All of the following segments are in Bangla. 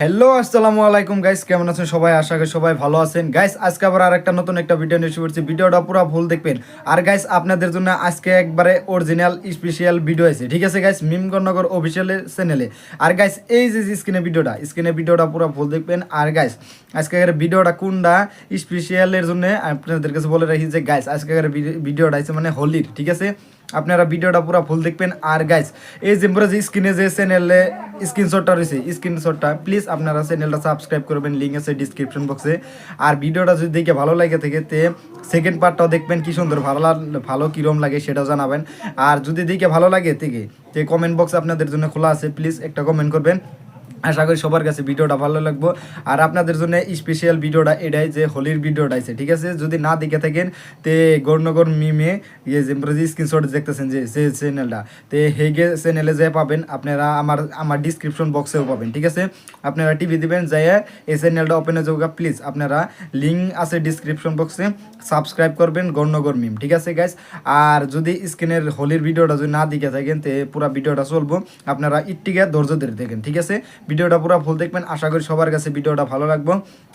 হ্যালো আসসালামু আলাইকুম গাইস, কেমন আছেন সবাই? আশা করি সবাই ভালো আছেন গাইস। আজকে আবার আরেকটা নতুন একটা ভিডিও নিয়ে শুরু করছি। ভিডিওটা পুরো ফুল দেখবেন। আর গাইস আপনাদের জন্য আজকে একবারে অরিজিনাল স্পেশাল ভিডিও আছে, ঠিক আছে গাইস, মিমগণনগর অফিসিয়াল চ্যানেলে। আর গাইস এই যে স্ক্রিনে ভিডিওটা পুরো ফুল দেখবেন। আর গাইস আজকের ভিডিওটা কোনটা স্পেশালের জন্য আপনাদের কাছে বলে রাখি যে গাইস আজকের ভিডিওটা আছে মানে হোলির, ঠিক আছে। আপনারা ভিডিওটা পুরো ফুল দেখবেন। আর গাইস এই যে পুরো যে স্ক্রিনে যে চ্যানেলে স্ক্রিনশটটা রয়েছে, স্ক্রিনশটটা প্লিজ আপনারা চ্যানেলটা সাবস্ক্রাইব করবেন, লিঙ্ক আছে ডিসক্রিপশন বক্সে। আর ভিডিওটা যদি দেখে ভালো লাগে থেকে তে সেকেন্ড পার্টটাও দেখবেন, কি সুন্দর ভালো কীরকম লাগে সেটাও জানাবেন। আর যদি দেখে ভালো লাগে থেকে যে কমেন্ট বক্স আপনাদের জন্য খোলা আছে, প্লিজ একটা কমেন্ট করবেন। আশা করি সবার কাছে ভিডিওটা ভালো লাগবে। আর আপনাদের জন্য স্পেশাল ভিডিওটা এটাই যে হোলির ভিডিওটা আছে, ঠিক আছে। যদি না দেখে থাকেন তে গড়নগর মিমে ইয়ে যে স্ক্রিনশট দেখতেছেন যে চ্যানেলটা, তে হেগে চ্যানেলে যে পাবেন আপনারা আমার ডিসক্রিপশন বক্সেও পাবেন, ঠিক আছে। আপনারা টিভি দিবেন যাই এই চ্যানেলটা ওপেনে যাওয়া, প্লিজ আপনারা লিঙ্ক আছে ডিসক্রিপশন বক্সে, সাবস্ক্রাইব করবেন গড়নগর মিম, ঠিক আছে গাইস। আর যদি স্ক্রিনের হোলির ভিডিওটা যদি না দেখে থাকেন তে পুরো ভিডিওটা চলবো, আপনারা ইট্টিকে ধৈর্য ধরে দেখেন, ঠিক আছে। ভিডিওটা পুরো ফুল দেখবেন, আশা করি সবার কাছে ভিডিওটা ভালো লাগবে।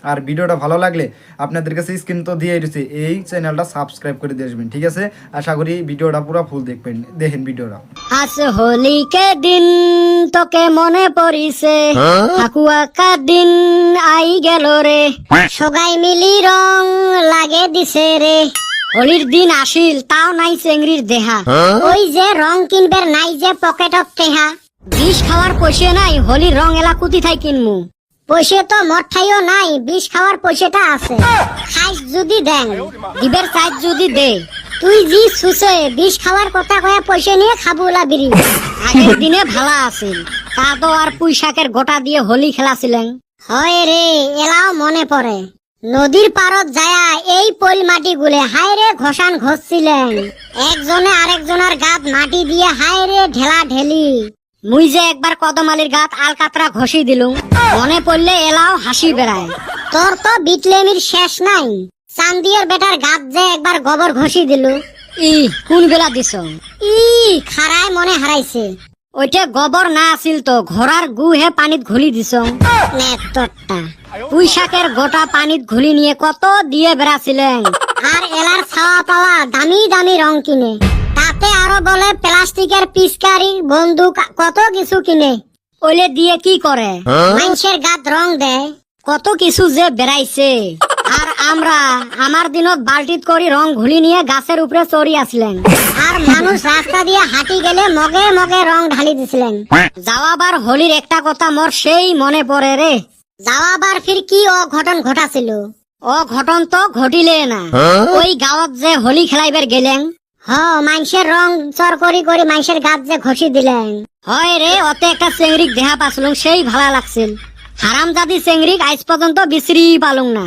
আর ভিডিওটা ভালো লাগলে আপনাদের কাছে স্ক্রিন তো দিয়ে দিয়েছি, এই চ্যানেলটা সাবস্ক্রাইব করে দিয়ে আসবেন, ঠিক আছে। আশা করি ভিডিওটা পুরো ফুল দেখবেন, দেখেন ভিডিওটা। আজ হোলি কে দিন তোকে মনে পড়িছে, ফাকুয়া কা দিন আই গেল রে, সবাই মিলি রং লাগে দিছে রে। হোলির দিন আসিল তাও নাই চেংড়ির দেহা, ওই যে রং কিনবার নাই যে পকেটত টেহা। বিষ খাওয়ার পয়সা নাই, হোলির রং এলা কুতি থাই কিনমু। পয়সা তো মর ঠাইও নাই, বিষ খাওয়ার পয়সাটা আছে। খাইস যদি দেন দিবের চাইজ যদি দে, তুই জি সুসে বিষ খাওয়ার কথা কয়া পয়সা নিয়ে খাবুলা বিড়ি। আগের দিনে ভালা আছিল, তা তো আর পুঁই শাকের গোটা দিয়ে হোলি খেলাছিলেন। হয় রে, এলাও মনে পড়ে নদীর পারত যায়া এই পইল মাটি গুলে হায় রে ঘষান ঘষছিলেন। একজনে আরেকজনের গাত মাটি দিয়ে হায় রে ঢেলা ঢেলি। মুই যে একবার কদমালির গাত আলকাতরা ঘষি দিলুম, মনে পড়লে এলাও হাসি বেড়ায়। তোর তো বিটলেমির শেষ নাই, চান্দিয়ার বেটার গাত যে একবার গোবর ঘষি দিল। কোন বেলা দিছ? খারায় মনে হারাইছে। ওইটা গোবর না আছিল তো, ঘোড়ার গু হে পানিত ঘুলি দিছ। পুঁই শাকের গোটা পানিত ঘুলি নিয়ে কত দিয়ে বেড়াছিলেন। আর এলার ছাওয়া পাওয়া দামি দামি রং কিনে, তাতে আরো বলে প্লাস্টিকের পিচকারি বন্দুক কত কিছু কিনে। ওইলে দিয়ে কি করে? মানুষের গাত রং দেয়। কত কিছু যে বেড়াইছে। আর আমরা আমার দিনত বালতিত করি রং ঘুলি নিয়ে গাছের উপরে চড়ি আসলেন। আর মানুষ রাস্তা দিয়ে হাঁটি গেলে মগে মগে রং ঢালি দিছিলেন। যাওয়াবার হোলির একটা কথা মোর সেই মনে পড়ে রে। যাওয়াবার ফির কি অঘটন ঘটাছিল। অঘটন তো ঘটিলে না, ওই গাঁৱত যে হোলি খেলাইবার গেলেন, মানুষের রং চর করি করি মানুষের গাত যে ঘষি দিলেন। হয় রে, অতে একটা চেংড়িক দেহা পাচ্ছিল, সেই ভালো লাগছিল। হারামজাদি চেংড়িক আজ পর্যন্ত বিচরি পালুং না।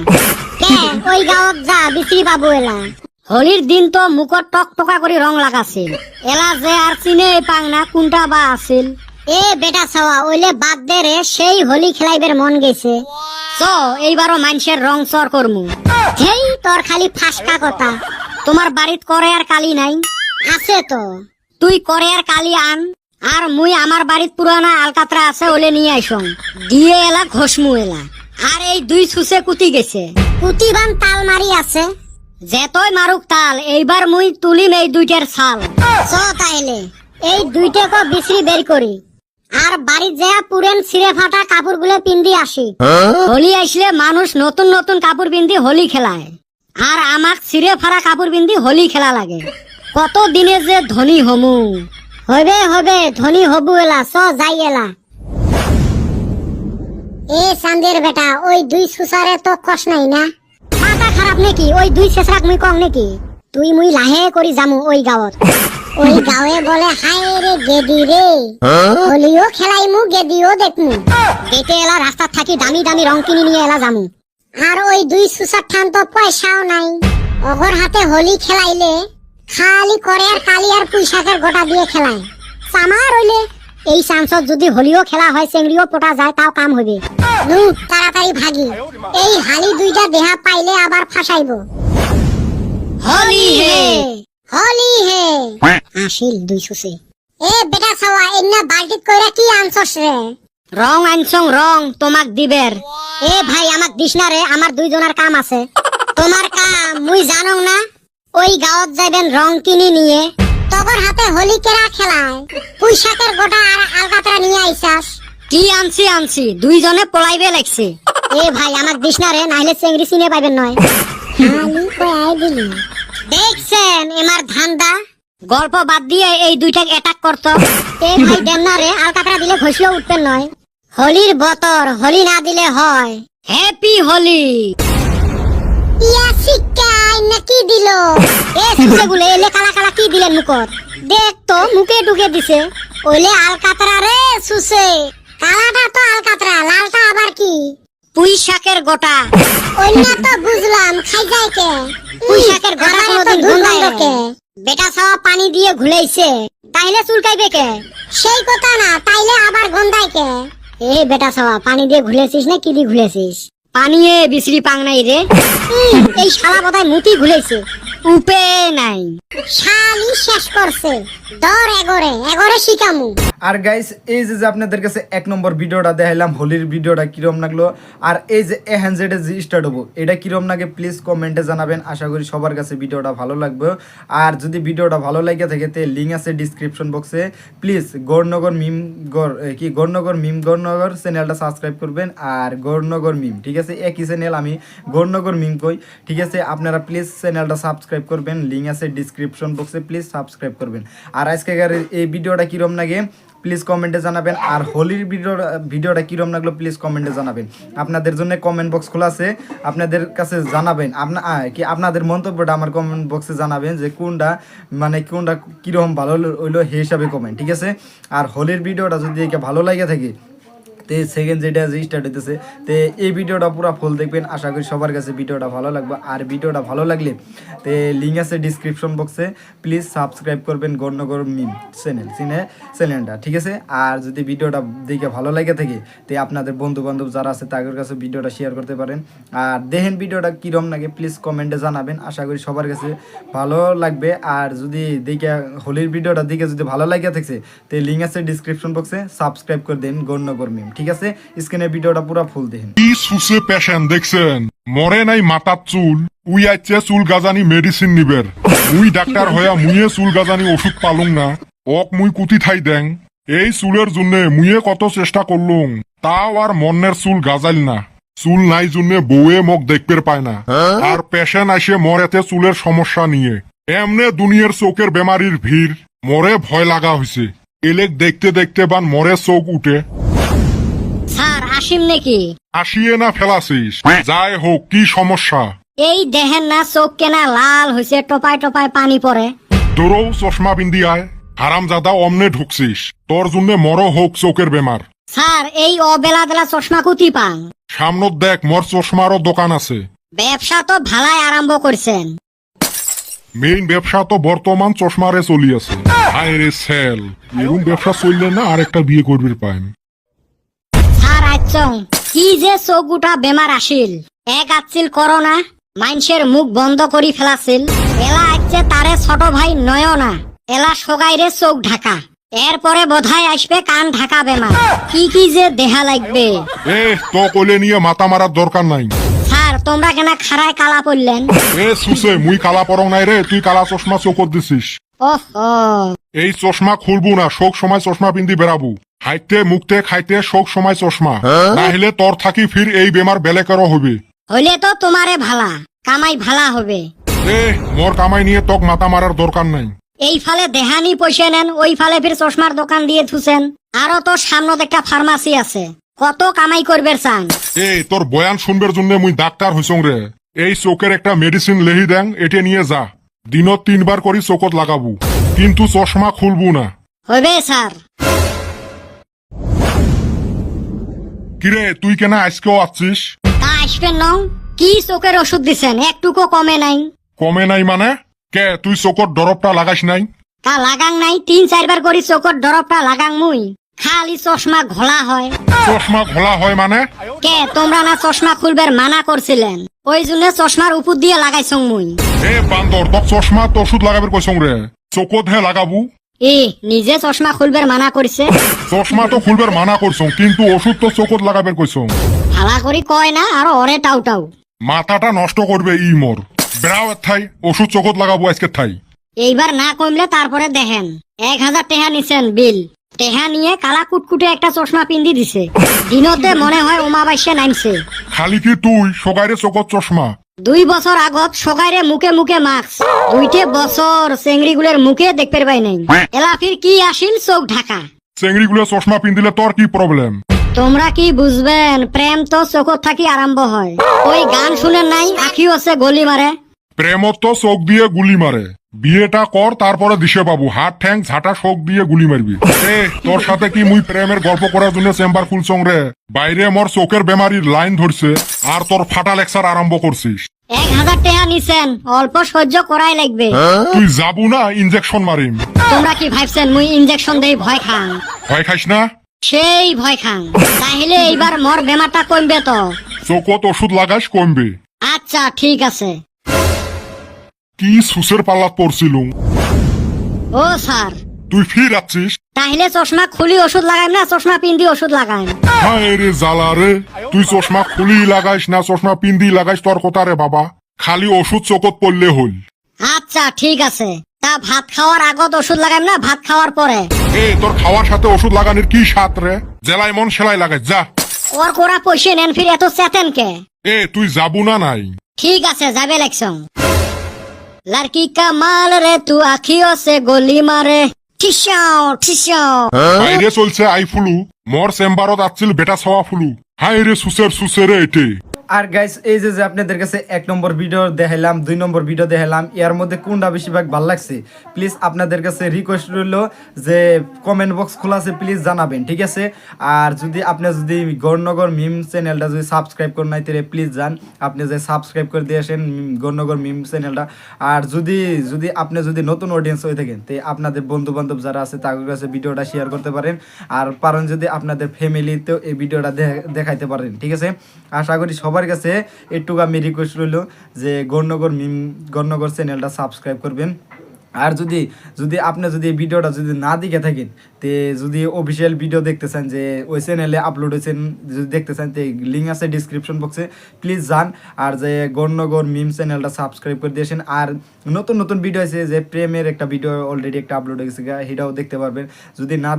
ওই গাঁৱত যা বিচরি পাবো এলা। হোলির দিন তো মুখত টক টকা করে রং লাগাছিল, এলা যে আর চিনে পাং না কোনটা বা আছিল। এ বেটা ছাওয়া, ওইলে বাদ দে রে, সেই হোলি খেলাইবার মন গেছে। চ এইবারও মানুষের রং চর করমু। হেই তোর খালি ফাঁসকা কথা। তোমার বাড়িত করে আর কালি নাই? আছে তো, তুই করে আর কালি আন। আর মুই আমার বাড়িত পুরানা আলকাতরা আছে, ওলে নিয়ে আইসং, দিয়ে এলা ঘষমু এলা। আর এই দুই সুসে কুতি গেছে, কুতি বান তাল মারি আছে। যেতই মারুক তাল, এইবার মুই তুলিম এই দুইটার ছাল। চ তাইলে এই দুইটাকে বিচরি বের করি, আর বাড়িত যা পুরেন ছিঁড়ে ফাটা কাপড় গুলো পিন্দি আসি। হোলি আসলে মানুষ নতুন নতুন কাপড় পিন্দি হোলি খেলায়, আর আমাক ছিঁড়ে ফাড়া কাপড় পিন্দি হোলি খেলা লাগে। কত দিনে যে ধনী হমু। হবে ধনী হবু এলা। চ যাই এলা। এ চান্দের বেটা, ওই দুই সুসারে তো কষ নাই না? মাথা খারাপ নাকি? ওই দুই শেষরাক মুই কং নাকি? তুই মুই লাহে করি যামু ওই গাঁৱত। ওই গাঁৱে বলে হায় রে গেদি রে, হোলিও খেলাইমু গেদিও দেখমু। দেখে এলা রাস্তা থাকি দামি দামি রং কিনি নিয়ে এলা যামু। আর ওই দুই সুসার ঠান তো পয়সাও নাই। অগর হাতে হোলি খেলাইলে খালি করে আর কালি আর পুঁই শাকের গোটা দিয়ে খেলায়। সামা রইলে এই চান্সত যদি হোলিও খেলা হয়, চেংড়িও পোটা যায়, তাও কাম হবে। নু তাড়াতাড়ি ভাগি, এই হালি দুইটা দেহা পাইলে আবার ফাঁসাইব। হোলি হে হোলি হে আসিল দুই সুসে। এ বেটা ছাওয়া, এন্না বালতিত কইরা কি আনছস রে? রং আনছং রং তোমাক দিবের। এ ভাই আমাক দিস না রে, আমার দুইজনের কাম আছে। তোমার কাম মুই জানং না? ওই গাঁৱত যাইবেন রং কিনি নিয়ে, তগর হাতে হোলি কেরা খেলায়, পুঁইশাকের গোটা আর আলকাতরা নিয়ে আইসাস। কি আনছি দুইজনে পলাইবে লাগছে। এ ভাই আমাক দিস না রে, নাইলে চেংড়ি চিনে পাইবেন নয়। দেখছেন এমার ধান্দা, গল্প বাদ দিয়ে এই দুইটাকে অ্যাটাক করতো। এ ভাই দেন না রে, আলকাতরা দিলে ঘষলেও উঠবেন নয়। হোলির বতর, হোলি না দিলে হয়। হ্যাপি হোলি। ইয়া শিকাই না কি দিল? এ সুসেগুলো এলে কালা কালা কি দিলেন মুখত? দেখ তো মুখে ঢুকে দিছে। ওইলে আলকাতরা রে সুসে। কালাটা তো আলকাতরা, লালটা আবার কি? পুঁই শাকের গোটা। অন্য তো বুঝলাম, খাই যায় কে? পুঁই শাকের গোটা কোনদিন গন্ধায় কে? বেটা সব পানি দিয়ে ঘুলাইছে, তাইলে চুলকাইবে কে? সেই কথা না, তাইলে আবার গন্ধায় কে? এ বেটা সব পানি দিয়ে ঘুলেছিস না কি দিয়ে ঘুলেছিস? পানি এ বিশ্রি পাং নাই রে। এই শালা বোধহয় মুতি ঘুলেছে, উপে নাই। শালি শেষ করছে, দর এগরে শিকামু। আর গাইস এই যে আপনাদের কাছে 1 নম্বর ভিডিওটা দেখাইলাম, হোলির ভিডিওটা কিরম লাগলো, আর এই যে হ্যান্ডসেটে যে স্টার্ট হবো এটা কিরম লাগে প্লিজ কমেন্টে জানাবেন। আশা করি সবার কাছে ভিডিওটা ভালো লাগবে। আর যদি ভিডিওটা ভালো লাগে থাকে তে লিঙ্ক আছে ডিসক্রিপশন বক্সে। প্লিজ গৌরনগর গৌরনগর চ্যানেলটা সাবস্ক্রাইব করবেন। আর গৌরনগর মিম, ঠিক আছে, একই চ্যানেল, আমি গৌরনগর মিম কই, ঠিক আছে। আপনারা প্লিজ চ্যানেলটা সাবস্ক্রাইব করবেন, লিঙ্ক আছে ডিসক্রিপশন বক্সে, প্লিজ সাবস্ক্রাইব করবেন। আর আজকের এই ভিডিওটা কিরম লাগে প্লিজ কমেন্টে জানাবেন। আর হোলির ভিডিওটা কিরম লাগলো প্লিজ কমেন্টে জানাবেন। আপনাদের জন্য কমেন্ট বক্স খোলা আছে, আপনাদের কাছে জানাবেন আপনাদের মন্তব্যটা আমার কমেন্ট বক্সে জানাবেন যে কোনটা কিরকম ভালো হইলো সেই হিসাবে কমেন্ট, ঠিক আছে। আর হোলির ভিডিওটা যদি ভালো লাগে থাকে তে সেকেন্ড যেটা যে স্টার্ট হইতেছে, তে এই ভিডিওটা পুরো ফুল দেখবেন। আশা করি সবার কাছে ভিডিওটা ভালো লাগবে। আর ভিডিওটা ভালো লাগলে লিঙ্ক আছে ডিসক্রিপশন বক্সে, প্লিজ সাবস্ক্রাইব করবেন গৌরনগর মিম চ্যানেলটা, ঠিক আছে। আর যদি ভিডিওটা দেখে ভালো লাগে থাকে তে আপনাদের বন্ধু বান্ধব যারা আছে তাদের কাছে ভিডিওটা শেয়ার করতে পারেন। আর দেখেন ভিডিওটা কীরকম লাগে প্লিজ কমেন্টে জানাবেন। আশা করি সবার কাছে ভালো লাগবে। আর যদি দেখে হোলির ভিডিওটা দেখে যদি ভালো লাগে থাকছে তে লিঙ্ক আছে ডিসক্রিপশন বক্সে, সাবস্ক্রাইব করে দেন গৌরনগর মিম, ঠিক আছে। স্ক্রিনে ভিডিওটা পুরো ফুল দেখেন। কি সুসে পেশেন্ট দেখছেন, মরে নাই মাথার চুল, উই আইছে চুল গাজানি মেডিসিন নিবের। মুই ডাক্তার হইয়া মুইয়ে চুল গাজানি ওষুধ পালুং না, ওক মুই কুতি থাই দেং। এই চুলের জন্য মুইয়ে কত চেষ্টা করলুম, তাও আর মনের চুল গাজাইল না। চুল নাই জন্য বউয়ে মোক দেখতে পায় না। আর পেশেন্ট আসে মরেতে চুলের সমস্যা নিয়ে। এমনে দুনিয়ার চোখের বেমারির ভিড়, মরে ভয় লাগা হয়েছে। এলেক দেখতে দেখতে বান মরে চোখ উঠে। স্যার আসিম নাকি? আসিয়ে না ফেলাছিস? যাই হোক, কি সমস্যা? এই দেখেন না চোখ কেনা লাল হয়েছে, টোপায় টোপায় পানি পড়ে। তোরও চশমা বিন্দি আয়, হারাম জাদা অমনে ঢুকছিস, তোর জন্য মর হোক চোখের বেমার। স্যার এই অবেলা বেলা চশমা কুতি পাং? সামনত দেখ মোর চশমারও দোকান আছে। ব্যবসা তো ভালাই আরম্ভ করছেন। মেইন ব্যবসা তো বর্তমান চশমারে চলি আছে। হায় রে সেল, এরকম ব্যবসা চললে না আরেকটা বিয়ে করবি পাইন। স্যার আচ্ছং কি যে চোখ উঠা বেমার আসিল, এক আছিল করোনা, মানুষের মুখ বন্ধ করি ফেলাছিল। এলা আসছে তারে ছোট ভাই নয়না, এলা সগাইরে চোখ ঢাকা। এরপরে বোধহয় আসবে কান ঢাকা বেমার। কি যে দেহা লাগবে। এ তো কইলে নিয়ে মাথা মারার দরকার নাই। স্যার তোমরা কেন খাড়ায় কালা পড়লেন? এ সুসে, মুই কালা পরং নাই রে, তুই কালা চশমা চোখত দিছিস। ওহো, এই চশমা খুলবো না, শোক সময় চশমা পিন্দি বেড়াবো। হাইতে মুখতে খাইতে শোক সময় চশমা, না হলে তোর থাকি ফির এই বেমার বেলেকারও হবে। হইলে তো তোমারে ভালা, কামাই ভালা হবে। এ মোর কামাই নিয়ে তোক মাথা মারার দরকার নাই। এই ফালে দেহানি পয়সা নেন, ওই ফালে ফির চশমার দোকান দিয়ে থুছেন। আরো তো সামনে একটা ফার্মাসি আছে, কত কামাই করবে চান? এই তোর বয়ান শুনবার জন্য মুই ডাক্তার হইছং রে। এই চোখের একটা মেডিসিন লেহি দেন, এটে নিয়ে যা। দিনত 3 বার করি চোখত লাগাবো, কিন্তু চশমা খুলবো না। হবে স্যার। কিরে তুই কেনা আজকেও আসছিস? তা আসবেন ন? কি চোখের ওষুধ দিছেন, একটুকু কমে নাই? কমে নাই মানে? কে তুই চোখত দরবটা লাগাইস নাই? তা লাগাং নাই, 3-4 বার করি চোখের দরবটা লাগাং মুই। খালি চশমা ঘোলা হয়। চশমা ঘোলা হয় মানে? কে তোমরা না চশমা খুলবার মানা করছিলেন, ওই জন্য চশমার উপর দিয়ে লাগাইছং মুই। এ বান্দর, তোক চশমা তো ওষুধ লাগাবার কইছং রে, চোখত হে লাগাবো। নিজে চশমা খুলবার মানা করছে, চশমা তো খুলবার মানা করছো, কিন্তু ওষুধ তো চোখত লাগাবের কইছো। ভালা করি কয় না আর ওরে টাউ টাউ। মাথাটা নষ্ট করবে ই মোর। বেড়াও থাই, ওষুধ চোখত লাগাবো আজকে থাই। এইবার না কমলে তারপরে দেখেন। 1000 টাকা নিছেন বিল, টেহা নিয়ে কালা কুটকুটে একটা চশমা পিন্দি দিছে। দিনতে মনে হয় উমাবাস্যা নামছে। খালি কি তুই সগাইরে চোখত চশমা? 2 বছর আগত সকাইরে মুখে মুখে মাস্ক, 2 বছর চেংড়িগুলোর মুখে দেখতে পাই নাই। এলাফির কি আসিল চোখ ঢাকা। চেংড়িগুলো চশমা পিন্দিলে তোর কি প্রবলেম? তোমরা কি বুঝবেন, প্রেম তো চোখত থাকি আরম্ভ হয়। ওই গান শুনেন নাই, আখিও আছে গলি মারে। প্রেমত তো চোখ দিয়ে গুলি মারে। বিয়েটা কর, তারপরে দিশে পাবো। হাত ঠ্যাং ঝাঁটা শোক দিয়ে গুলি মারবি। তোর সাথে কি মুই প্রেমের গল্প করার জন্য চেম্বার খুলছং রে? বাইরে মোর চোখের বেমারির লাইন ধরছে, আর তোর ফাটা লেকচার আরম্ভ করছিস। 1000 টাকা নিছেন, অল্প সহ্য করাই লাগবে। তুই যাবো না ইনজেকশন মারিম। তোমরা কি ভাবছেন মুই ইনজেকশন দেই ভয় খান? ভয় খাইস না? সেই ভয় খান। তাহলে এইবার মোর বেমারটা কমবে তো? চোখত ওষুধ লাগাস কমবে। আচ্ছা ঠিক আছে। কি সুসের পাল্লাত পড়ছিলুম। ও স্যার, তুই ফির আছিস? তাহলে চশমা খুলি ওষুধ লাগাইম না চশমা পিন্দি ওষুধ লাগাইম? হায় রে জ্বালা রে। তুই চশমা খুলি লাগাইস না চশমা পিন্দি লাগাইস, তোর কথা রে বাবা। খালি ওষুধ চোখত পড়লে হল। আচ্ছা ঠিক আছে। তা ভাত খাওয়ার আগত ওষুধ লাগাইম না ভাত খাওয়ার পরে? তোর খাওয়ার সাথে ওষুধ লাগানোর কি সাত রে? জেলায় মন সেলাই লাগাই যা। ওর কোরা পয়সা নেন, ফির এত চেতেন কে? তুই যাবো না নাই? ঠিক আছে যাবে লাগছং। লড়কি কা মাল রে তু আখিও সে গলি মারে। ঠিসাও ঠিসাও। বাইরে চলছে আই ফুলু, মোর চেম্বারত আসছিল বেটা ছাওয়া ফুলু। হায় রে সুসের সুসেরে এটে। আর গাইস এই যে আপনাদের কাছে 1 নম্বর ভিডিও দেখাইলাম, 2 নম্বর ভিডিও দেখাইলাম, এর মধ্যে কোনটা বেশিরভাগ ভালো লাগছে প্লিজ আপনাদের কাছে রিকোয়েস্ট রইল যে কমেন্ট বক্স খোলা আছে, প্লিজ জানাবেন, ঠিক আছে? আর যদি আপনি যদি গৌরনগর মিম চ্যানেলটা যদি সাবস্ক্রাইব করেন নাই তাহলে প্লিজ যান, আপনি যে সাবস্ক্রাইব করে দিয়ে আসেন গৌরনগর মিম চ্যানেলটা। আর যদি আপনি যদি নতুন অডিয়েন্স হয়ে থাকেন তো আপনাদের বন্ধু বান্ধব যারা আছে তাদের কাছে ভিডিওটা শেয়ার করতে পারেন। আর পারেন যদি আপনাদের ফ্যামিলিতেও এই ভিডিওটা দেখাইতে পারেন, ঠিক আছে? আশা করি সবার কাছে একটু আমি রিকোয়েস্ট রইল যে গৌরনগর চ্যানেলটা সাবস্ক্রাইব করবেন। আর যদি আপনি যদি এই ভিডিওটা যদি না দেখে থাকেন তে যদি অফিসিয়াল ভিডিও দেখতে চান যে ওই চ্যানেলে আপলোড হয়েছেন যদি দেখতে চান তো লিঙ্ক আছে ডিসক্রিপশন বক্সে, প্লিজ যান। আর যে গৌরনগর মিম চ্যানেলটা সাবস্ক্রাইব করে দিয়েছেন। আর নতুন নতুন ভিডিও আছে, যে প্রেমের একটা ভিডিও অলরেডি একটা আপলোড হয়ে গেছে, সেটাও দেখতে পারবেন। যদি না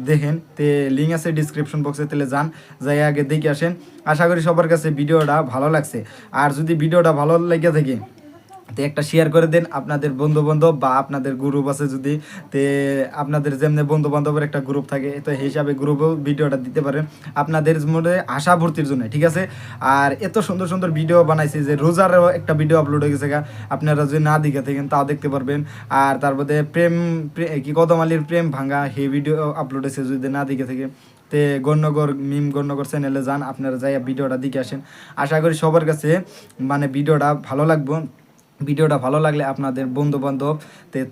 দেখেন তে লিঙ্ক আছে ডিসক্রিপশন বক্সে, তাহলে যান, যাই আগে দেখে আসেন। আশা করি সবার কাছে ভিডিওটা ভালো লাগছে। আর যদি ভিডিওটা ভালো লেগে থাকে তো একটা শেয়ার করে দেন আপনাদের বন্ধু বান্ধব বা আপনাদের গ্রুপ আছে যদি, তে আপনাদের যেমনি বন্ধু বান্ধবের একটা গ্রুপ থাকে তো হিসাবে গ্রুপেও ভিডিওটা দিতে পারেন আপনাদের মধ্যে আশা ভর্তির জন্য, ঠিক আছে? আর এত সুন্দর সুন্দর ভিডিও বানাইছি, যে রোজারও একটা ভিডিও আপলোড হয়ে গেছে, আপনারা যদি না দেখে থাকেন তাও দেখতে পারবেন। আর তারপরে কদম আলীর প্রেম ভাঙা সেই ভিডিও আপলোড হয়েছে, যদি না দেখে থাকে তে গৌরনগর চ্যানেলে যান, আপনারা যাই ভিডিওটা দেখে আসেন। আশা করি সবার কাছে মানে ভিডিওটা ভালো লাগবে। ভিডিওটা ভালো লাগলে আপনাদের বন্ধু বান্ধব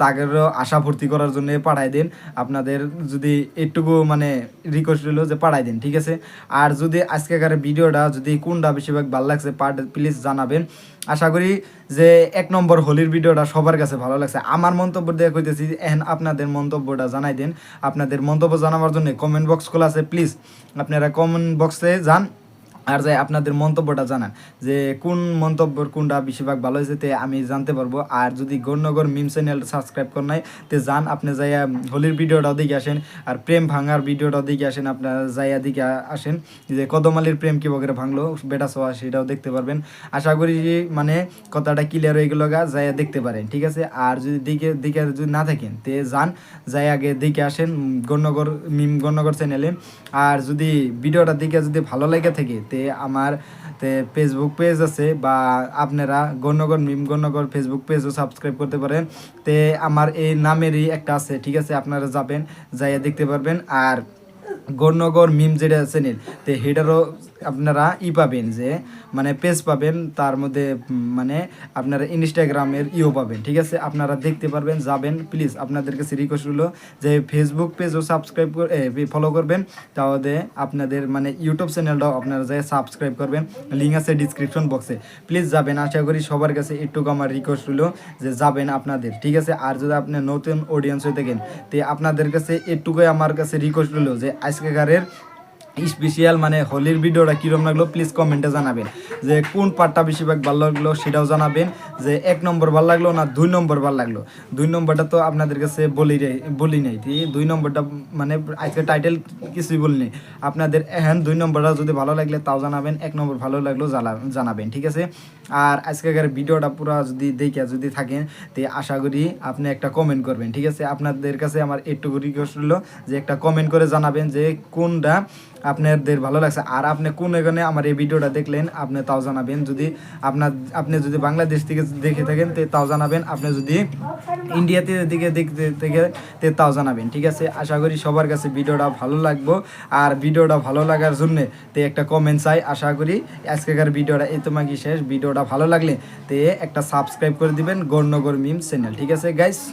তাদেরও আশা ভর্তি করার জন্য পাঠাই দিন। আপনাদের যদি একটুকু মানে রিকোয়েস্ট রইল যে পাঠাই দিন, ঠিক আছে? আর যদি আজকেকার ভিডিওটা যদি কোনটা বেশিরভাগ ভালো লাগছে প্লিজ জানাবেন। আশা করি যে 1 নম্বর হোলির ভিডিওটা সবার কাছে ভালো লাগছে। আমার মন্তব্য দিয়ে কইতেছি, এখন আপনাদের মন্তব্যটা জানাই দিন। আপনাদের মন্তব্য জানাবার জন্য কমেন্ট বক্স খোলা আছে, প্লিজ আপনারা কমেন্ট বক্সে যান আর যাই আপনাদের মন্তব্যটা জানান যে কোন মন্তব্যের কোনটা বেশিরভাগ ভালো হয়েছে, তে আমি জানতে পারবো। আর যদি গৌরনগর মিম চ্যানেল সাবস্ক্রাইব করেন নাই তে যান, আপনি যাইয়া হোলির ভিডিওটাও দেখে আসেন, আর প্রেম ভাঙার ভিডিওটাও দেখে আসেন। আপনারা যাইয়া দেখে আসেন যে কদম আলীর প্রেম কী বগেরে ভাঙলো বেটা সোয়া, সেটাও দেখতে পারবেন। আশা করি মানে কথাটা ক্লিয়ার হয়ে গেল যাইয়া দেখতে পারেন, ঠিক আছে? আর যদি দেখে যদি না থাকেন তে যান, যাই আগে দেখে আসেন গৌরনগর চ্যানেলে। আর যদি ভিডিওটা দেখে যদি ভালো লাগে থাকে আমার ফেসবুক পেজ আছে, বা আপনারা গৌরনগর ফেসবুক পেজও সাবস্ক্রাইব করতে পারেন। তে আমার এই নামেরই একটা আছে, ঠিক আছে? আপনারা যাবেন, যাইয়া দেখতে পারবেন। আর গৌরনগর মিম যেটা চ্যানেল তে সেটারও আপনারা পাবেন যে মানে পেজ পাবেন, তার মধ্যে মানে আপনারা ইনস্টাগ্রামের পাবেন, ঠিক আছে? আপনারা দেখতে পারবেন, যাবেন। প্লিজ আপনাদের কাছে রিকোয়েস্ট হলো যে ফেসবুক পেজও সাবস্ক্রাইব ফলো করবেন, তাহলে আপনাদের মানে ইউটিউব চ্যানেলটাও আপনারা যাই সাবস্ক্রাইব করবেন, লিঙ্ক আছে ডিসক্রিপশন বক্সে। প্লিজ যাবেন, আশা করি সবার কাছে একটুকু আমার রিকোয়েস্ট হলো যে যাবেন আপনাদের, ঠিক আছে? আর যদি আপনি নতুন অডিয়েন্স হয়ে থাকেন, তো আপনাদের কাছে একটুকুই আমার কাছে রিকোয়েস্ট হলো যে আজকেকারের স্পেশাল মানে হোলির ভিডিওটা কীরকম লাগলো প্লিজ কমেন্টে জানাবেন। যে কোন পার্টটা বেশিরভাগ ভালো লাগলো সেটাও জানাবেন, যে 1 নম্বর ভালো লাগলো না 2 নম্বর ভালো লাগলো। 2 নম্বরটা তো আপনাদের কাছে বলি নাই, ঠিক? 2 নম্বরটা মানে আজকে টাইটেল কিছুই বলিনি আপনাদের। হ্যাঁ, 2 নম্বরটা যদি ভালো লাগলে তাও জানাবেন, 1 নম্বর ভালো লাগলো জানাবেন, ঠিক আছে? আর আজকের ভিডিওটা পুরো যদি দেখে যদি থাকেন, তো আশা করি আপনি একটা কমেন্ট করবেন, ঠিক আছে? আপনাদের কাছে আমার একটু রিকোয়েস্ট হলো যে একটা কমেন্ট করে জানাবেন যে কোনটা আপনাদের ভালো লাগছে, আর আপনি কোন এখানে আমার এই ভিডিওটা দেখলেন আপনি তাও জানাবেন। যদি আপনি যদি বাংলাদেশ থেকে দেখে থাকেন তো তাও জানাবেন, আপনি যদি ইন্ডিয়াতে দিকে দেখতে থেকে তাও জানাবেন, ঠিক আছে? আশা করি সবার কাছে ভিডিওটা ভালো লাগবো, আর ভিডিওটা ভালো লাগার জন্যে তো একটা কমেন্ট চাই। আশা করি আজকেকার ভিডিওটা এই তোমাকে শেষ। ভিডিওটা ভালো লাগলে তো একটা সাবস্ক্রাইব করে দিবেন গৌরনগর মিম চ্যানেল, ঠিক আছে গাইস?